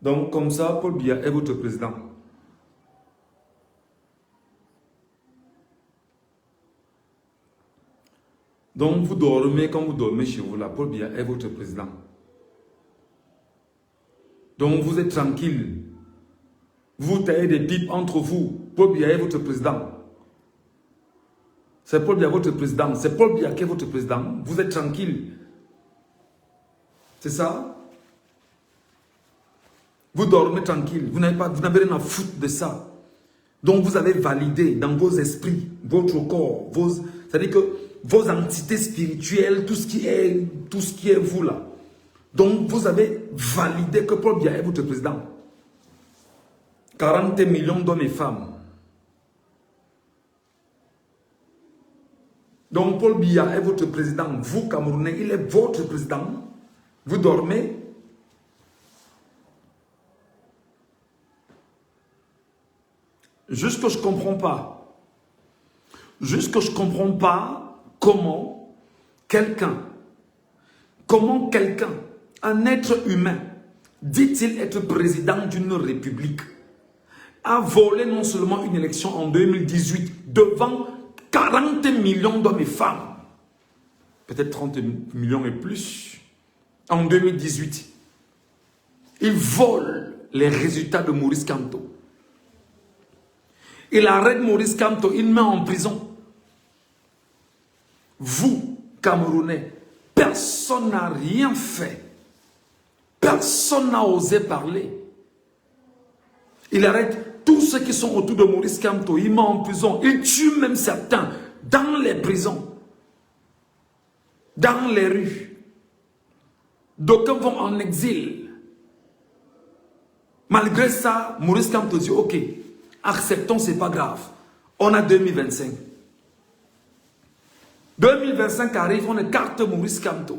Donc, comme ça, Paul Biya est votre président. Donc, vous dormez comme vous dormez chez vous là. Paul Biya est votre président. Donc, vous êtes tranquille. Vous taillez des pipes entre vous. Paul Biya est votre président. C'est Paul Biya votre président. C'est Paul Biya qui est votre président. Vous êtes tranquille. C'est ça? Vous dormez tranquille. Vous n'avez rien à foutre de ça. Donc, vous avez validé dans vos esprits, votre corps, c'est-à-dire que vos entités spirituelles, tout ce qui est vous là. Donc, vous avez validé que Paul Biya est votre président. 40 millions d'hommes et femmes. Donc, Paul Biya est votre président. Vous, Camerounais, il est votre président. Vous dormez. Juste que je ne comprends pas. Juste que je ne comprends pas comment quelqu'un, un être humain, dit-il être président d'une république, a volé non seulement une élection en 2018 devant 40 millions d'hommes et femmes, peut-être 30 millions et plus, en 2018. Il vole les résultats de Maurice Kamto. Il arrête Maurice Kamto, il met en prison. Vous, Camerounais, personne n'a rien fait. Personne n'a osé parler. Il arrête tous ceux qui sont autour de Maurice Kamto, il met en prison. Il tue même certains dans les prisons, dans les rues. D'aucuns vont en exil. Malgré ça, Maurice Kamto dit ok, acceptons, c'est pas grave. On a 2025. 2025 arrive, on écarte Maurice Kamto.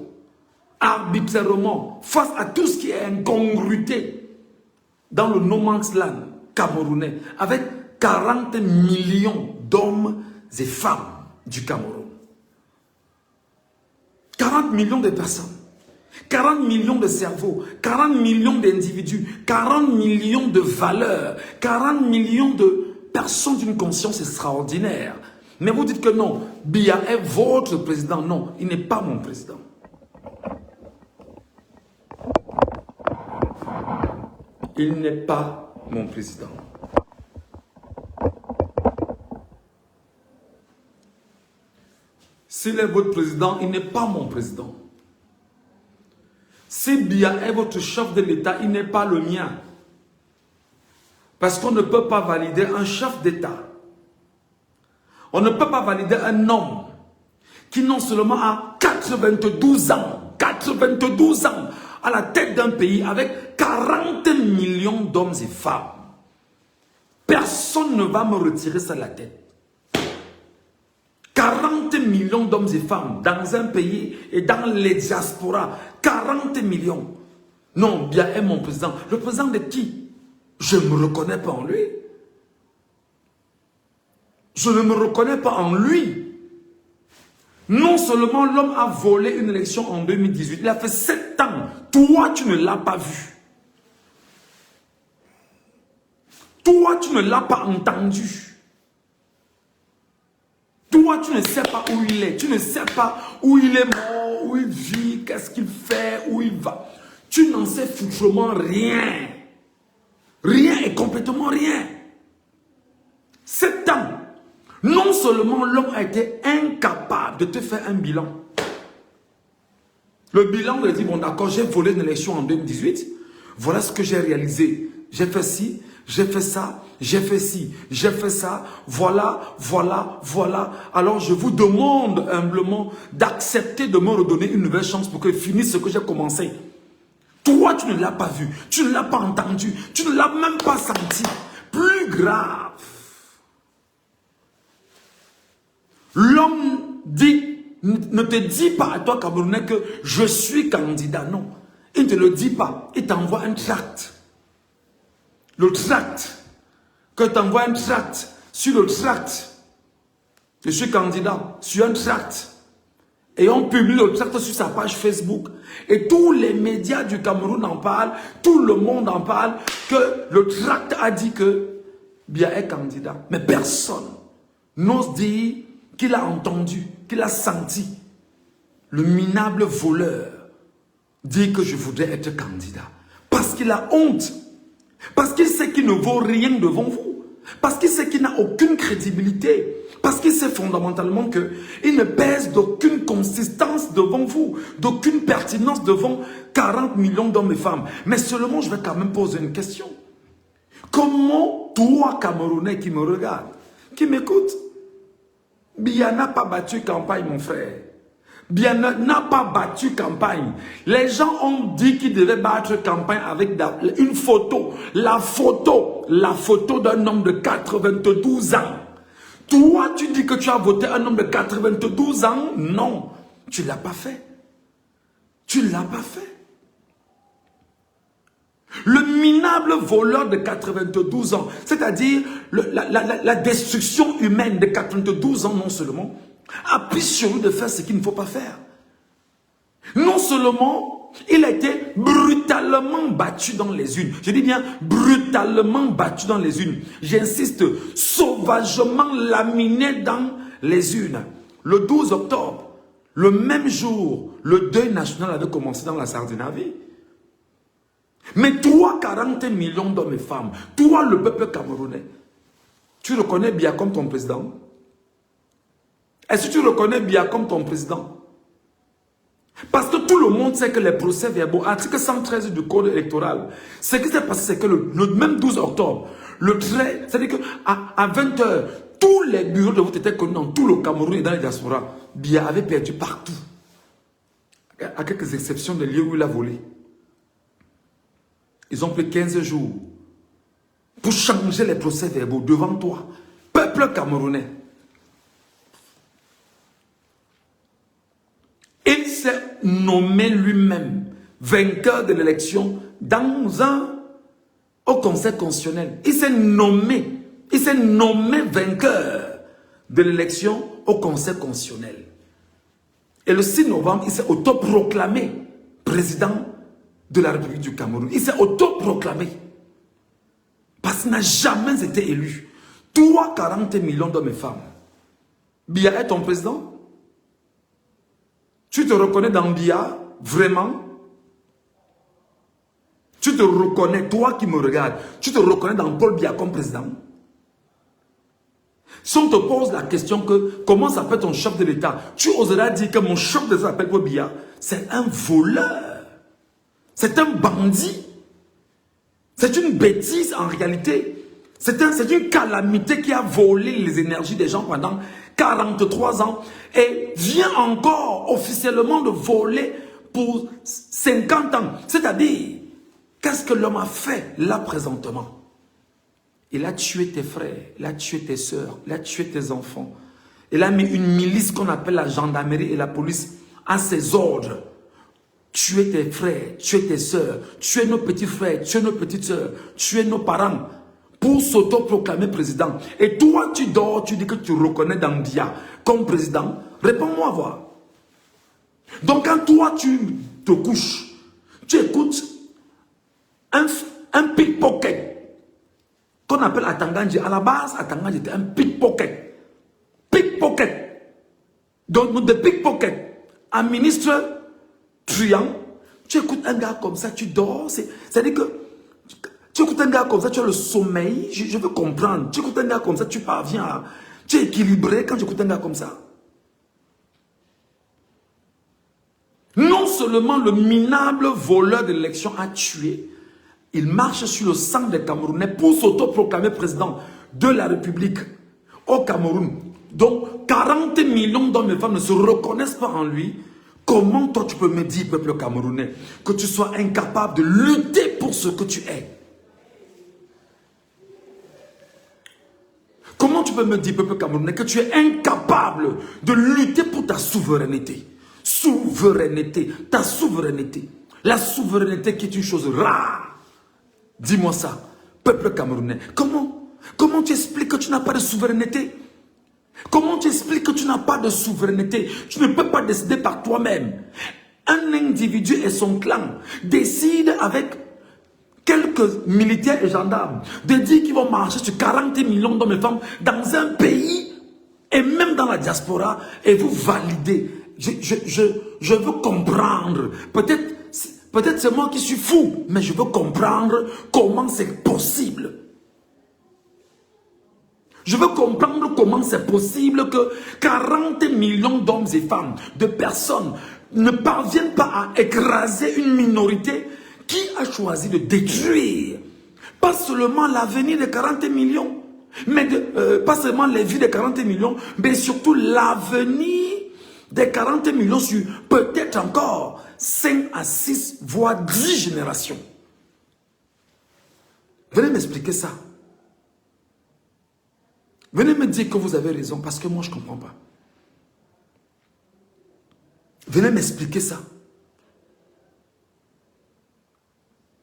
Arbitrairement, face à tout ce qui est incongruité dans le no man's land camerounais, avec 40 millions d'hommes et femmes du Cameroun. 40 millions de personnes. 40 millions de cerveaux, 40 millions d'individus, 40 millions de valeurs, 40 millions de personnes d'une conscience extraordinaire. Mais vous dites que non, Biya est votre président. Non, il n'est pas mon président. Il n'est pas mon président. S'il est votre président, il n'est pas mon président. Si Biya est votre chef de l'État, il n'est pas le mien. Parce qu'on ne peut pas valider un chef d'État. On ne peut pas valider un homme qui non seulement a 92 ans, à la tête d'un pays avec 40 millions d'hommes et femmes. Personne ne va me retirer ça de la tête. 40 millions d'hommes et femmes dans un pays et dans les diasporas. 40 millions. Non, Biya est mon président. Le président de qui? Je ne me reconnais pas en lui. Je ne me reconnais pas en lui. Non seulement l'homme a volé une élection en 2018, il a fait 7 ans. Toi, tu ne l'as pas vu. Toi, tu ne l'as pas entendu. Toi, tu ne sais pas où il est. Tu ne sais pas où il est mort, où il vit, qu'est-ce qu'il fait, où il va. Tu n'en sais foutrement rien. Rien et complètement rien. 7 ans. Non seulement l'homme a été incapable de te faire un bilan. Le bilan lui dit, bon d'accord, j'ai volé une élection en 2018. Voilà ce que j'ai réalisé. J'ai fait ci, j'ai fait ça, j'ai fait ci, j'ai fait ça. Voilà. Alors je vous demande humblement d'accepter de me redonner une nouvelle chance pour que je finisse ce que j'ai commencé. Toi, tu ne l'as pas vu, tu ne l'as pas entendu, tu ne l'as même pas senti. Plus grave. L'homme dit, ne te dit pas à toi, Camerounais, que je suis candidat. Non, il ne te le dit pas. Il t'envoie un tract. Le tract, que tu envoies un tract, sur le tract, je suis candidat, sur un tract, Et on publie le tract sur sa page Facebook. Et tous les médias du Cameroun en parlent. Tout le monde en parle. Que le tract a dit que Biya est candidat. Mais personne n'ose dire qu'il a entendu, qu'il a senti le minable voleur dire que je voudrais être candidat. Parce qu'il a honte. Parce qu'il sait qu'il ne vaut rien devant vous. Parce qu'il sait qu'il n'a aucune crédibilité. Parce qu'il sait fondamentalement qu'il ne pèse d'aucune consistance devant vous, d'aucune pertinence devant 40 millions d'hommes et femmes. Mais seulement, je vais quand même poser une question. Comment toi, Camerounais qui me regarde, qui m'écoute, Biya n'a pas battu campagne, mon frère. Biya n'a pas battu campagne. Les gens ont dit qu'il devait battre campagne avec une photo. La photo d'un homme de 92 ans. Toi, tu dis que tu as voté un homme de 92 ans? Non, tu ne l'as pas fait. Tu ne l'as pas fait. Le minable voleur de 92 ans, c'est-à-dire la destruction humaine de 92 ans, non seulement, a pris sur lui de faire ce qu'il ne faut pas faire. Non seulement, il a été brutalement battu dans les urnes. Je dis bien brutalement battu dans les urnes. J'insiste, sauvagement laminé dans les urnes. Le 12 octobre, le même jour, le deuil national avait commencé dans la Sardinavie. Mais toi, 40 millions d'hommes et femmes, toi, le peuple camerounais, tu reconnais Biya comme ton président? Est-ce que tu reconnais Biya comme ton président? Parce que tout le monde sait que les procès-verbaux, article 113 du code électoral, ce qui s'est passé, c'est que le même 12 octobre, c'est-à-dire qu'à 20 h, tous les bureaux de vote étaient connus dans tout le Cameroun et dans les diasporas. Biya avait perdu partout. À quelques exceptions des lieux où il a volé. Ils ont pris 15 jours pour changer les procès-verbaux devant toi, peuple camerounais. Il s'est nommé lui-même vainqueur de l'élection au Conseil constitutionnel. Il s'est nommé vainqueur de l'élection au Conseil constitutionnel. Et le 6 novembre, il s'est autoproclamé président de la République du Cameroun. Il s'est autoproclamé. Parce qu'il n'a jamais été élu. Toi, 40 millions d'hommes et femmes. Biya est ton président? Tu te reconnais dans Biya? Vraiment? Tu te reconnais, toi qui me regardes, tu te reconnais dans Paul Biya comme président? Si on te pose la question que comment s'appelle ton chef de l'État, tu oseras dire que mon chef de l'État s'appelle Paul Biya? C'est un voleur. C'est un bandit. C'est une bêtise en réalité. C'est une calamité qui a volé les énergies des gens pendant 43 ans et vient encore officiellement de voler pour 50 ans. C'est-à-dire, qu'est-ce que l'homme a fait là présentement? Il a tué tes frères, il a tué tes soeurs, il a tué tes enfants. Il a mis une milice qu'on appelle la gendarmerie et la police à ses ordres. Tuer tes frères, tuer tes soeurs, tuer nos petits frères, tuer nos petites soeurs, tuer nos parents pour s'autoproclamer président. Et toi, tu dors, tu dis que tu reconnais Biya comme président. Réponds-moi voir. Donc quand toi, tu te couches, tu écoutes un pickpocket qu'on appelle Atangandji. À la base, Atangandji était un pickpocket. Pickpocket. Donc, de pickpocket, un ministre truand, tu écoutes un gars comme ça, tu dors, c'est-à-dire que tu écoutes un gars comme ça, tu as le sommeil, je veux comprendre, tu écoutes un gars comme ça, tu parviens à, tu es équilibré quand tu écoutes un gars comme ça. Non seulement le minable voleur de l'élection a tué, il marche sur le sang des Camerounais pour s'autoproclamer président de la République au Cameroun. Donc 40 millions d'hommes et femmes ne se reconnaissent pas en lui. Comment toi tu peux me dire, peuple camerounais, que tu sois incapable de lutter pour ce que tu es? Comment tu peux me dire, peuple camerounais, que tu es incapable de lutter pour ta souveraineté? Souveraineté, ta souveraineté. La souveraineté qui est une chose rare. Dis-moi ça, peuple camerounais. Comment tu expliques que tu n'as pas de souveraineté? Comment tu expliques que tu n'as pas de souveraineté? Tu ne peux pas décider par toi-même. Un individu et son clan décident avec quelques militaires et gendarmes de dire qu'ils vont marcher sur 40 millions d'hommes et femmes dans un pays et même dans la diaspora et vous validez. Je veux comprendre. Peut-être c'est moi qui suis fou, mais je veux comprendre comment c'est possible. Je veux comprendre comment c'est possible que 40 millions d'hommes et femmes, de personnes, ne parviennent pas à écraser une minorité qui a choisi de détruire, pas seulement l'avenir des 40 millions, mais pas seulement les vies des 40 millions, mais surtout l'avenir des 40 millions sur peut-être encore 5 à 6, voire 10 générations. Venez m'expliquer ça. Venez me dire que vous avez raison, parce que moi je ne comprends pas. Venez m'expliquer ça.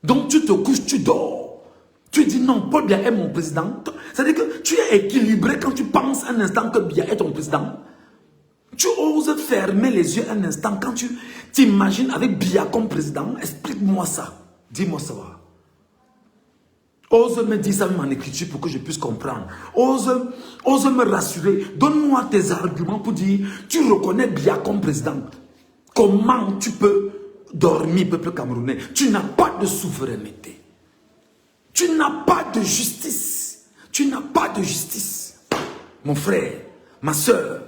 Donc tu te couches, tu dors. Tu dis non, Paul Biya est mon président. C'est-à-dire que tu es équilibré quand tu penses un instant que Biya est ton président. Tu oses fermer les yeux un instant quand tu t'imagines avec Biya comme président. Explique-moi ça. Dis-moi ça. Ose me dire ça même en écriture pour que je puisse comprendre. Ose me rassurer. Donne-moi tes arguments pour dire tu reconnais Biya comme président. Comment tu peux dormir, peuple camerounais? Tu n'as pas de souveraineté. Tu n'as pas de justice. Tu n'as pas de justice. Mon frère, ma soeur,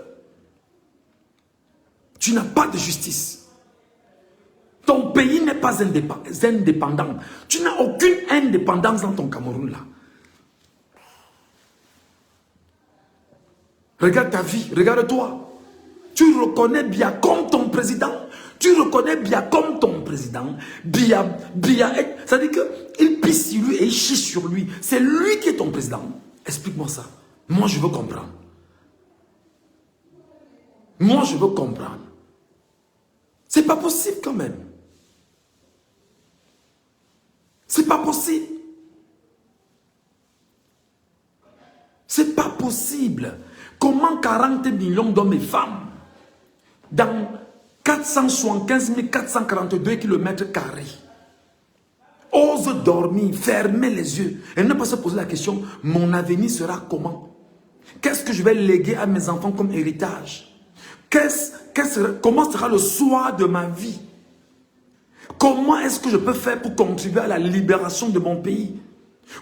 tu n'as pas de justice. Ton pays n'est pas indépendant. Tu n'as aucune indépendance dans ton Cameroun là. Regarde ta vie, regarde-toi. Tu reconnais Biya comme ton président. Tu reconnais Biya comme ton président. Biya c'est-à-dire qu'il pisse sur lui et il chie sur lui. C'est lui qui est ton président. Explique-moi ça. Moi, je veux comprendre. Moi, je veux comprendre. C'est pas possible quand même. C'est pas possible. C'est pas possible. Comment 40 millions d'hommes et femmes dans 475 442 km² osent dormir, fermer les yeux et ne pas se poser la question, mon avenir sera comment? Qu'est-ce que je vais léguer à mes enfants comme héritage? Comment sera le soir de ma vie? Comment est-ce que je peux faire pour contribuer à la libération de mon pays?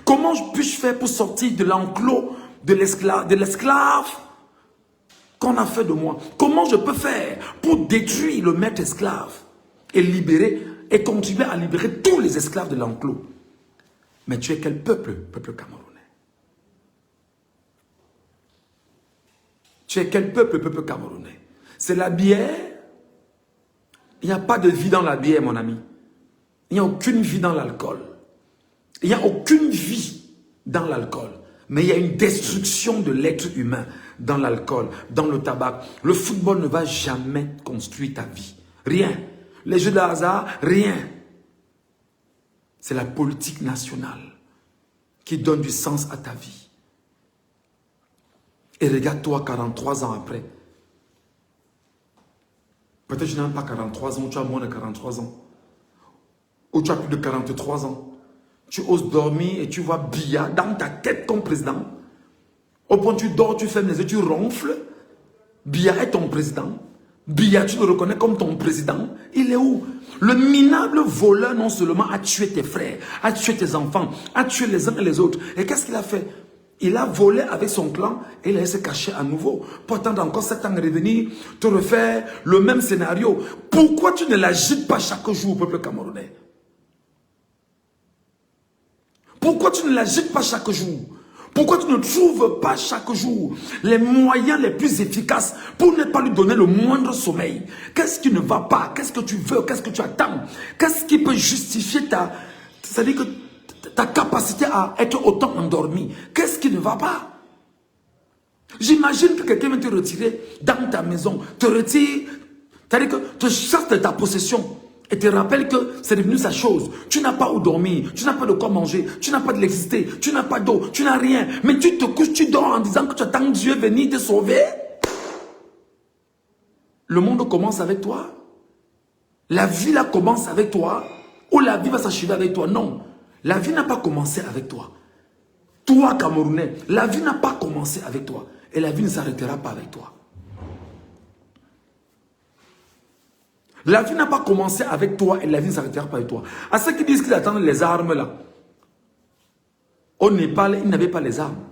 Comment puis-je faire pour sortir de l'enclos de l'esclave qu'on a fait de moi? Comment je peux faire pour détruire le maître esclave et libérer et contribuer à libérer tous les esclaves de l'enclos? Mais tu es quel peuple, peuple camerounais? Tu es quel peuple, peuple camerounais? C'est la bière. Il n'y a pas de vie dans la bière, mon ami. Il n'y a aucune vie dans l'alcool. Il n'y a aucune vie dans l'alcool. Mais il y a une destruction de l'être humain dans l'alcool, dans le tabac. Le football ne va jamais construire ta vie. Rien. Les jeux de hasard, rien. C'est la politique nationale qui donne du sens à ta vie. Et regarde-toi 43 ans après. Peut-être que tu n'as pas 43 ans, ou tu as moins de 43 ans. Ou tu as plus de 43 ans. Tu oses dormir et tu vois Biya dans ta tête comme président. Au point où tu dors, tu fermes les yeux, tu ronfles. Biya est ton président. Biya, tu le reconnais comme ton président. Il est où? Le minable voleur non seulement a tué tes frères, a tué tes enfants, a tué les uns et les autres. Et qu'est-ce qu'il a fait? Il a volé avec son clan et il a se cacher à nouveau. Pour attendre encore 7 ans de revenir, te refaire le même scénario. Pourquoi tu ne l'agites pas chaque jour, peuple camerounais? Pourquoi tu ne l'agites pas chaque jour? Pourquoi tu ne trouves pas chaque jour les moyens les plus efficaces pour ne pas lui donner le moindre sommeil? Qu'est-ce qui ne va pas? Qu'est-ce que tu veux? Qu'est-ce que tu attends? Qu'est-ce qui peut justifier c'est-à-dire que ta capacité à être autant endormi? Qu'est-ce qui ne va pas? J'imagine que quelqu'un vient te retirer dans ta maison, te retire, c'est-à-dire que te chasse de ta possession et te rappelle que c'est devenu sa chose. Tu n'as pas où dormir, tu n'as pas de quoi manger, tu n'as pas de l'électricité, tu n'as pas d'eau, tu n'as rien. Mais tu te couches, tu dors en disant que tu attends Dieu venir te sauver. Le monde commence avec toi. La vie là commence avec toi. Ou la vie va s'achever avec toi. Non, la vie n'a pas commencé avec toi. Toi, Camerounais, la vie n'a pas commencé avec toi. Et la vie ne s'arrêtera pas avec toi. La vie n'a pas commencé avec toi et la vie ne s'arrêtera pas avec toi. À ceux qui disent qu'ils attendent les armes là, au Népal, ils n'avaient pas les armes.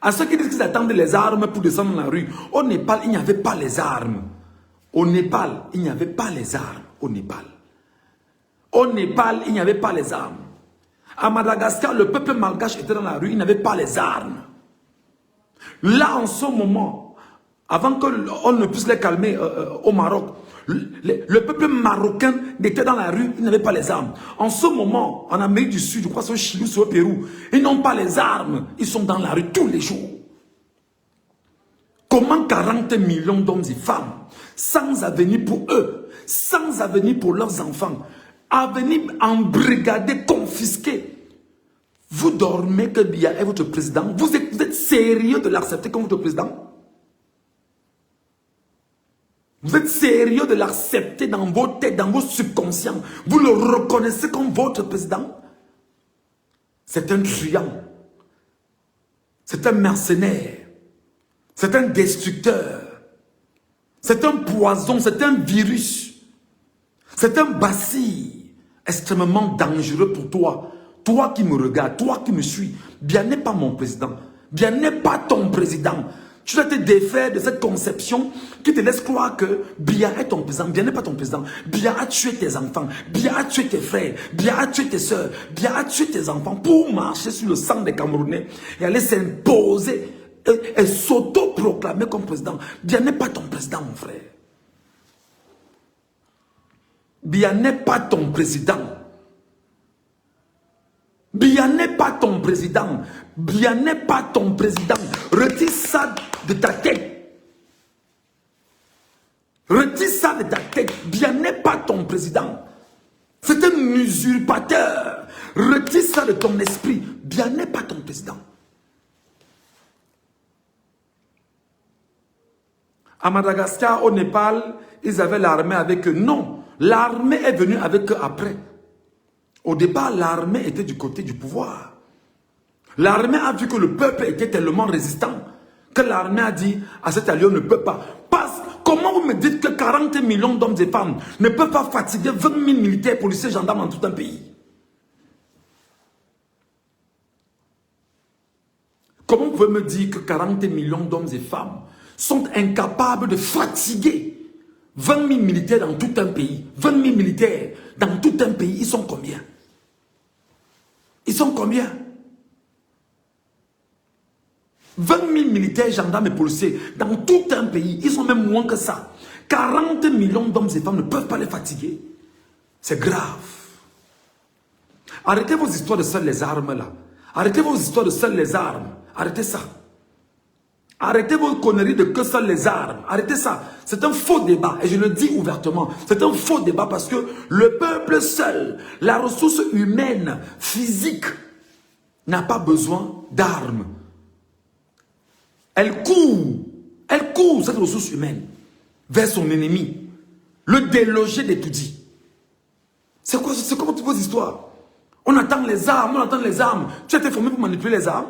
À ceux qui disent qu'ils attendent les armes pour descendre dans la rue, au Népal, il n'y avait pas les armes. Au Népal, il n'y avait pas les armes. Au Népal. Au Népal, il n'y avait pas les armes. À Madagascar, le peuple malgache était dans la rue, il n'avait pas les armes. Là, en ce moment, avant qu'on ne puisse les calmer au Maroc, le peuple marocain était dans la rue, il n'avait pas les armes. En ce moment, en Amérique du Sud, je crois que c'est au Chili, c'est au Pérou, ils n'ont pas les armes, ils sont dans la rue tous les jours. Comment 40 millions d'hommes et femmes, sans avenir pour eux, sans avenir pour leurs enfants, avenir embrigadés, confisqués, vous dormez que Biya est votre président, vous êtes sérieux de l'accepter comme votre président? Vous êtes sérieux de l'accepter dans vos têtes, dans vos subconscients? Vous le reconnaissez comme votre président? C'est un truand. C'est un mercenaire. C'est un destructeur. C'est un poison, c'est un virus. C'est un bacille extrêmement dangereux pour toi. Toi qui me regardes, toi qui me suis. Bien n'est pas mon président. Bien n'est pas ton président. Tu dois te défaire de cette conception qui te laisse croire que Biya est ton président. Biya n'est pas ton président. Biya a tué tes enfants. Biya a tué tes frères. Biya a tué tes soeurs. Biya a tué tes enfants pour marcher sur le sang des Camerounais et aller s'imposer et s'auto-proclamer comme président. Biya n'est pas ton président, mon frère. Biya n'est pas ton président. Biya n'est pas ton président. Biya n'est pas ton président. Retire ça de ta tête. Retire ça de ta tête. Biya n'est pas ton président. C'est un usurpateur. Retire ça de ton esprit. Biya n'est pas ton président. À Madagascar, au Népal, ils avaient l'armée avec eux. Non, l'armée est venue avec eux après. Au départ, l'armée était du côté du pouvoir. L'armée a vu que le peuple était tellement résistant que l'armée a dit à cet allié, on ne peut pas. Parce comment vous me dites que 40 millions d'hommes et femmes ne peuvent pas fatiguer 20 000 militaires, policiers, gendarmes dans tout un pays? Comment vous pouvez me dire que 40 millions d'hommes et femmes sont incapables de fatiguer 20 000 militaires dans tout un pays? 20 000 militaires dans tout un pays, ils sont combien? Ils sont combien? 20 000 militaires, gendarmes et policiers dans tout un pays, ils sont même moins que ça. 40 millions d'hommes et femmes ne peuvent pas les fatiguer. C'est grave. Arrêtez vos histoires de seules les armes là. Arrêtez vos histoires de seules les armes. Arrêtez ça. Arrêtez vos conneries de que seules les armes. Arrêtez ça. C'est un faux débat. Et je le dis ouvertement. C'est un faux débat parce que le peuple seul, la ressource humaine, physique, n'a pas besoin d'armes. Elle court cette ressource humaine vers son ennemi. Le déloger d'étoudis. C'est quoi toutes vos histoires? On attend les armes, on attend les armes. Tu as été formé pour manipuler les armes?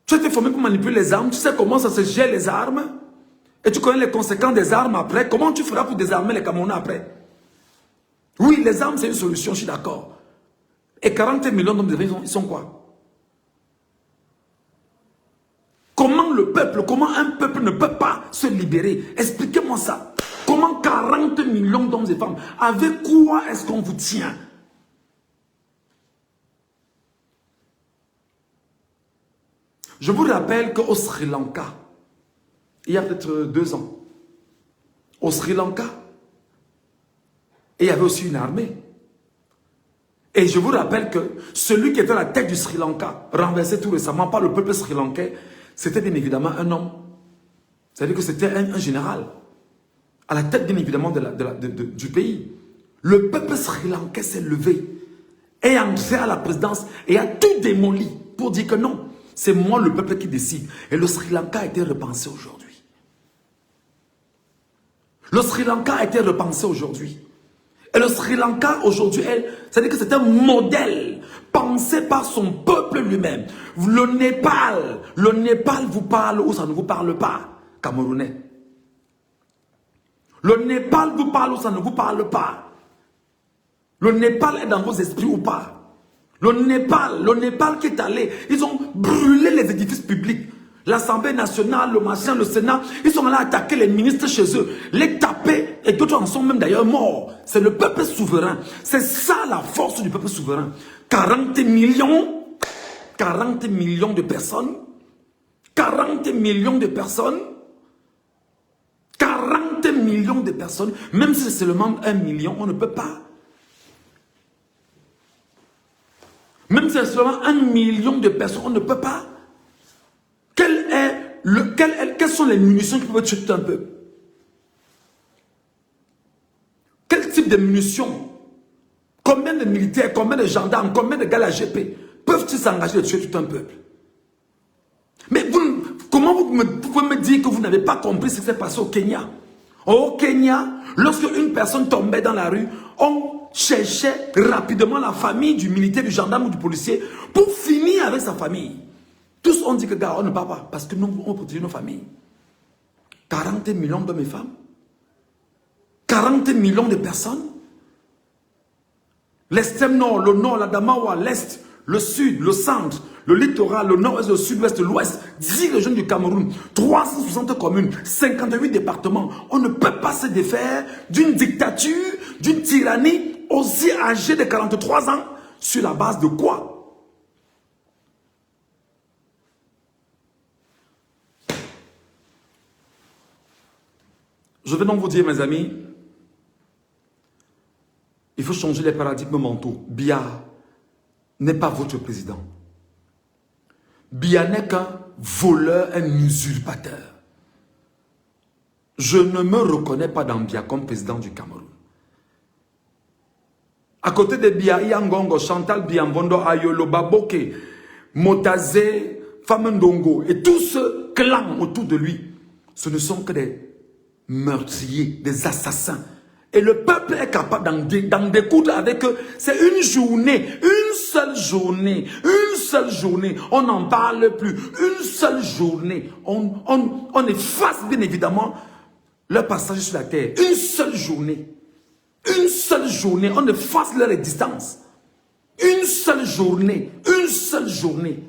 Tu as été formé pour manipuler les armes? Tu sais comment ça se gère les armes? Et tu connais les conséquences des armes après? Comment tu feras pour désarmer les Camerounais après? Oui, les armes c'est une solution, je suis d'accord. Et 40 millions d'hommes, ils sont quoi? Comment le peuple, comment un peuple ne peut pas se libérer? Expliquez-moi ça. Comment 40 millions d'hommes et femmes, avec quoi est-ce qu'on vous tient? Je vous rappelle qu'au Sri Lanka, il y a peut-être 2 ans, au Sri Lanka, il y avait aussi une armée. Et je vous rappelle que celui qui était à la tête du Sri Lanka, renversé tout récemment par le peuple sri-lankais, c'était bien évidemment un homme. C'est-à-dire que c'était un général. à la tête bien évidemment du pays. Le peuple sri-lankais s'est levé et entré à la présidence et a tout démoli pour dire que non, c'est moi le peuple qui décide. Et le Sri Lanka a été repensé aujourd'hui. Le Sri Lanka a été repensé aujourd'hui. Et le Sri Lanka aujourd'hui, c'est-à-dire que c'est un modèle pensé par son peuple lui-même. Le Népal vous parle ou ça ne vous parle pas, Camerounais. Le Népal vous parle ou ça ne vous parle pas. Le Népal est dans vos esprits ou pas. Le Népal qui est allé, ils ont brûlé les édifices publics. L'Assemblée nationale, le machin, le Sénat, ils sont allés attaquer les ministres chez eux, les taper, et d'autres en sont même d'ailleurs morts. C'est le peuple souverain. C'est ça la force du peuple souverain. 40 millions de personnes, 40 millions de personnes, 40 millions de personnes, même si c'est seulement 1 million, on ne peut pas. Même si c'est seulement 1 million de personnes, on ne peut pas. Quelles sont les munitions qui peuvent tuer tout un peuple? Quel type de munitions? Combien de militaires, combien de gendarmes, combien de gars à la GP peuvent-ils s'engager à tuer tout un peuple? Mais comment vous pouvez me dire que vous n'avez pas compris ce qui s'est passé au Kenya? Au Kenya, lorsque une personne tombait dans la rue, on cherchait rapidement la famille du militaire, du gendarme ou du policier pour finir avec sa famille. Tous ont dit que gars, on ne part pas parce que nous, on protège nos familles. 40 millions d'hommes et femmes, 40 millions de personnes. L'extrême nord, le nord, la Damawa, l'est, le sud, le centre, le littoral, le nord-est, le sud-ouest, l'ouest, 10 régions du Cameroun, 360 communes, 58 départements. On ne peut pas se défaire d'une dictature, d'une tyrannie aussi âgée de 43 ans. Sur la base de quoi? Je vais donc vous dire, mes amis, il faut changer les paradigmes mentaux. Biya n'est pas votre président. Biya n'est qu'un voleur, un usurpateur. Je ne me reconnais pas dans Biya comme président du Cameroun. À côté de Biya, il y a Ngongo, Chantal Biambondo, Ayolo, Baboke, Motazé, Famendongo et tout ce clan autour de lui. Ce ne sont que des meurtriers, des assassins. Et le peuple est capable d'en découdre avec eux. C'est une journée, une seule journée, une seule journée. On n'en parle plus. Une seule journée. On efface bien évidemment leur passage sur la terre. Une seule journée. Une seule journée. On efface leur existence. Une seule journée. Une seule journée.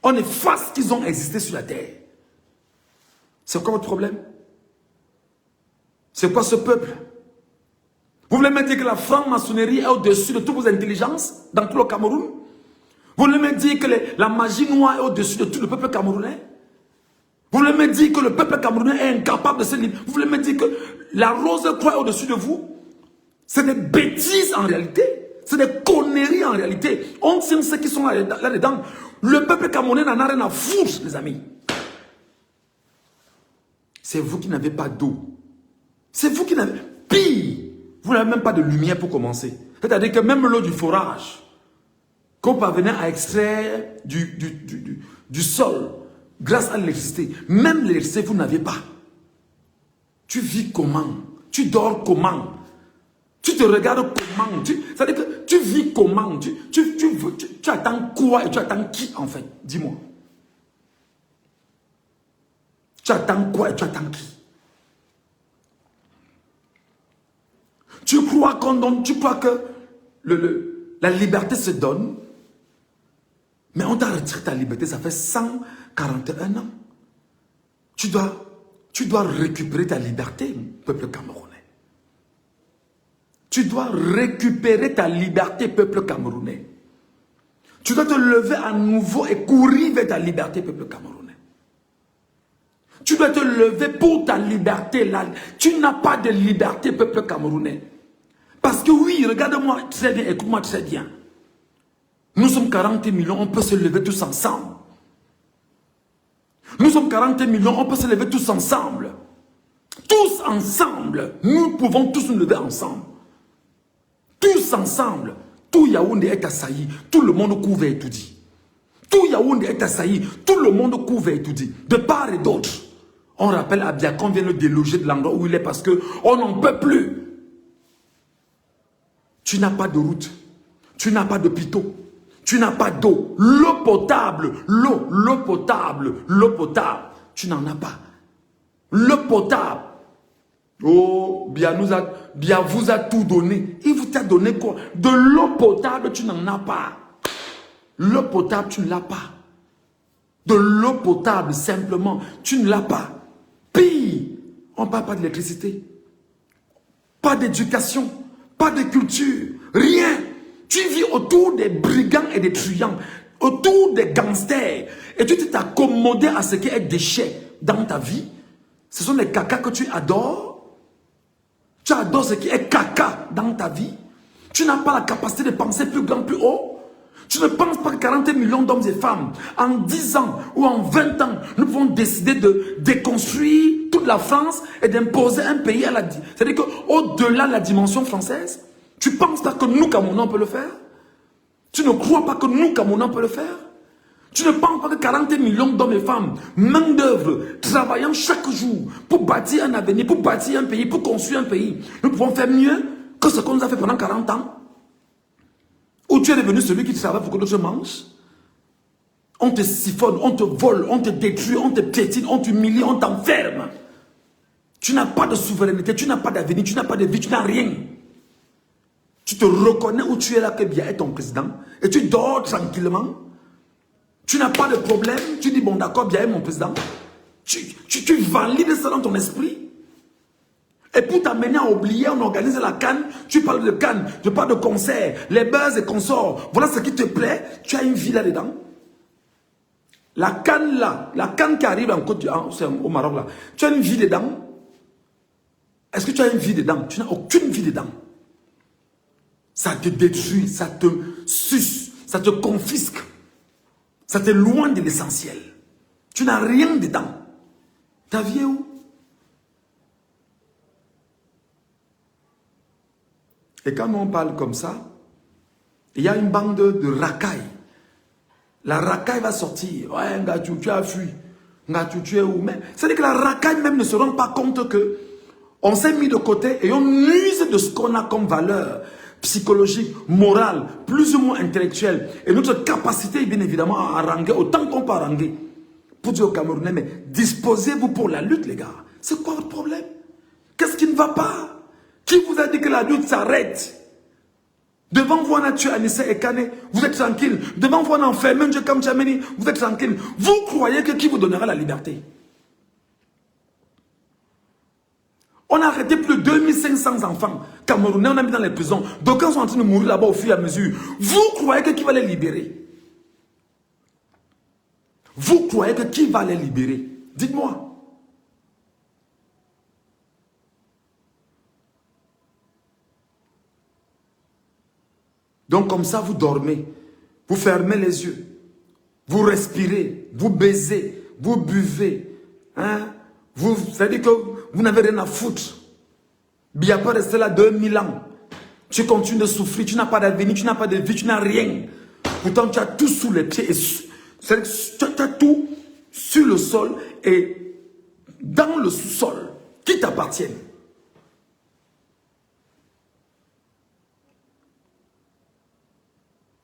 On efface qu'ils ont existé sur la terre. C'est quoi votre problème? C'est quoi ce peuple? Vous voulez me dire que la franc-maçonnerie est au-dessus de toutes vos intelligences dans tout le Cameroun? Vous voulez me dire que la magie noire est au-dessus de tout le peuple camerounais? Vous voulez me dire que le peuple camerounais est incapable de se libérer? Vous voulez me dire que la rose croix est au-dessus de vous? C'est des bêtises en réalité. C'est des conneries en réalité. On sait ceux qui sont là-dedans. Le peuple camerounais n'en a rien à foutre, les amis. C'est vous qui n'avez pas d'eau. C'est vous qui n'avez... Pire, vous n'avez même pas de lumière pour commencer. C'est-à-dire que même l'eau du forage, qu'on parvenait à extraire du sol, grâce à l'électricité, même l'électricité, vous n'avez pas. Tu vis comment? Tu dors comment? Tu te regardes comment? C'est-à-dire que tu vis comment? Tu attends quoi et tu attends qui en fait? Dis-moi. Tu attends quoi et tu attends qui? Tu crois que la liberté se donne, mais on t'a retiré ta liberté, ça fait 141 ans. Tu dois récupérer ta liberté, peuple camerounais. Tu dois récupérer ta liberté, peuple camerounais. Tu dois te lever à nouveau et courir vers ta liberté, peuple camerounais. Tu dois te lever pour ta liberté. Là. Tu n'as pas de liberté, peuple camerounais. Parce que oui, regarde-moi très bien, écoute-moi très bien. Nous sommes 40 millions, on peut se lever tous ensemble. Nous sommes 40 millions, on peut se lever tous ensemble. Tous Tous ensemble, nous pouvons tous nous lever ensemble. Tous ensemble. Tout Yaoundé est assailli. Tout le monde couvre et tout dit. Tout Yaoundé est assailli. Tout le monde couvre et tout dit. De part et d'autre. On rappelle Abia qu'on vient le déloger de l'endroit où il est parce qu'on n'en peut plus. Tu n'as pas de route. Tu n'as pas d'hôpitaux. Tu n'as pas d'eau. L'eau potable. L'eau potable. L'eau potable. Tu n'en as pas. L'eau potable. Oh, Bia vous a tout donné. Il vous a donné quoi? De l'eau potable, tu n'en as pas. L'eau potable, tu ne l'as pas. De l'eau potable, simplement, tu ne l'as pas. Pire, on ne parle pas d'électricité. Pas d'éducation. Pas de culture. Rien. Tu vis autour des brigands et des truands. Autour des gangsters. Et tu t'es accommodé à ce qui est déchet dans ta vie. Ce sont les cacas que tu adores. Tu adores ce qui est caca dans ta vie. Tu n'as pas la capacité de penser plus grand, plus haut. Tu ne penses pas que 40 millions d'hommes et femmes, en 10 ans ou en 20 ans, nous pouvons décider de déconstruire toute la France et d'imposer un pays à la... C'est-à-dire qu'au-delà de la dimension française, tu ne penses pas que nous, Camerounais, on peut le faire? Tu ne crois pas que nous, Camerounais, on peut le faire? Tu ne penses pas que 40 millions d'hommes et femmes, main d'œuvre, travaillant chaque jour pour bâtir un avenir, pour bâtir un pays, pour construire un pays, nous pouvons faire mieux que ce qu'on nous a fait pendant 40 ans? Où tu es devenu celui qui travaille pour que d'autres mangent? On te siphonne, on te vole, on te détruit, on te piétine, on t'humilie, on t'enferme. Tu n'as pas de souveraineté, tu n'as pas d'avenir, tu n'as pas de vie, tu n'as rien. Tu te reconnais où tu es là que Biya est ton président et tu dors tranquillement. Tu n'as pas de problème. Tu dis, bon d'accord, Biya est mon président. Tu valides ça dans ton esprit. Et pour t'amener à oublier, on organise la CAN. Tu parles de CAN, tu parles de concert, les buzz et consorts. Voilà ce qui te plaît. Tu as une vie là-dedans. La CAN là, la CAN qui arrive en Côte d'Ivoire, au Maroc là. Tu as une vie dedans. Est-ce que tu as une vie dedans? Tu n'as aucune vie dedans. Ça te détruit, ça te suce, ça te confisque. Ça te loin de l'essentiel. Tu n'as rien dedans. Ta vie est où? Et quand on parle comme ça, il y a une bande de racailles. La racaille va sortir. Ouais, Ngatou, tu as fui. Ngatou, tu es où? C'est-à-dire que la racaille même ne se rend pas compte que on s'est mis de côté et on use de ce qu'on a comme valeur psychologique, morale, plus ou moins intellectuelle. Et notre capacité, bien évidemment, à haranguer autant qu'on peut haranguer. Pour dire aux Camerounais, mais disposez-vous pour la lutte, les gars. C'est quoi votre problème? Qu'est-ce qui ne va pas? Qui vous a dit que la lutte s'arrête? Devant vous, on a tué Anissa et Kane, vous êtes tranquille. Devant vous, on a enfermé Ndje Kam Tchameni, vous êtes tranquille. Vous croyez que qui vous donnera la liberté? On a arrêté plus de 2500 enfants camerounais, on a mis dans les prisons. D'aucuns sont en train de mourir là-bas au fur et à mesure. Vous croyez que qui va les libérer? Vous croyez que qui va les libérer? Dites-moi. Donc comme ça, vous dormez, vous fermez les yeux, vous respirez, vous baisez, vous buvez. Hein? C'est-à-dire que vous n'avez rien à foutre. Biya peut rester là 2000 ans. Tu continues de souffrir, tu n'as pas d'avenir, tu n'as pas de vie, tu n'as rien. Pourtant, tu as tout sous les pieds. Tu as tout sur le sol et dans le sous-sol qui t'appartiennent.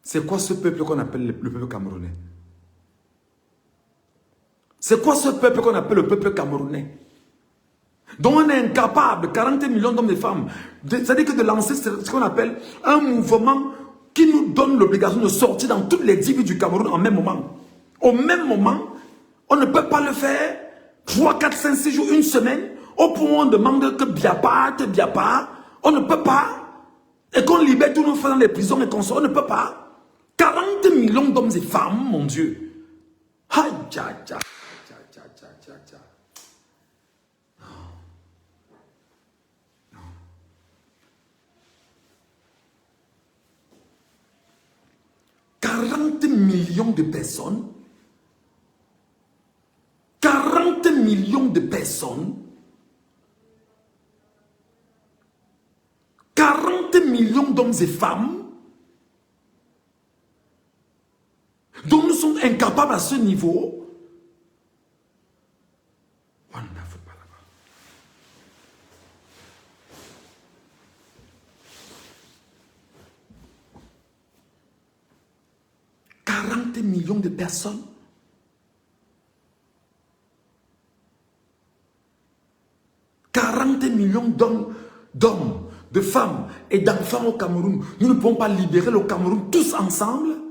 C'est quoi ce peuple qu'on appelle le peuple camerounais? C'est quoi ce peuple qu'on appelle le peuple camerounais? Donc on est incapable, 40 millions d'hommes et femmes, c'est-à-dire que de lancer ce qu'on appelle un mouvement qui nous donne l'obligation de sortir dans toutes les 10 villes du Cameroun en même moment. Au même moment, on ne peut pas le faire 3, 4, 5, 6 jours, une semaine, au point où on demande que Biya parte, on ne peut pas. Et qu'on libère tous nos frères dans les prisons et qu'on sort, on ne peut pas. 40 millions d'hommes et femmes, mon Dieu. Aïe, tcha, tcha, tcha, tcha, tcha, tcha, tcha. Non. 40 millions de personnes. 40 millions de personnes 40 millions d'hommes et femmes dont nous sommes incapables à ce niveau. On ne faut pas là-bas. $40 millions de personnes. $40 millions d'hommes, de femmes et d'enfants au Cameroun. Nous ne pouvons pas libérer le Cameroun tous ensemble.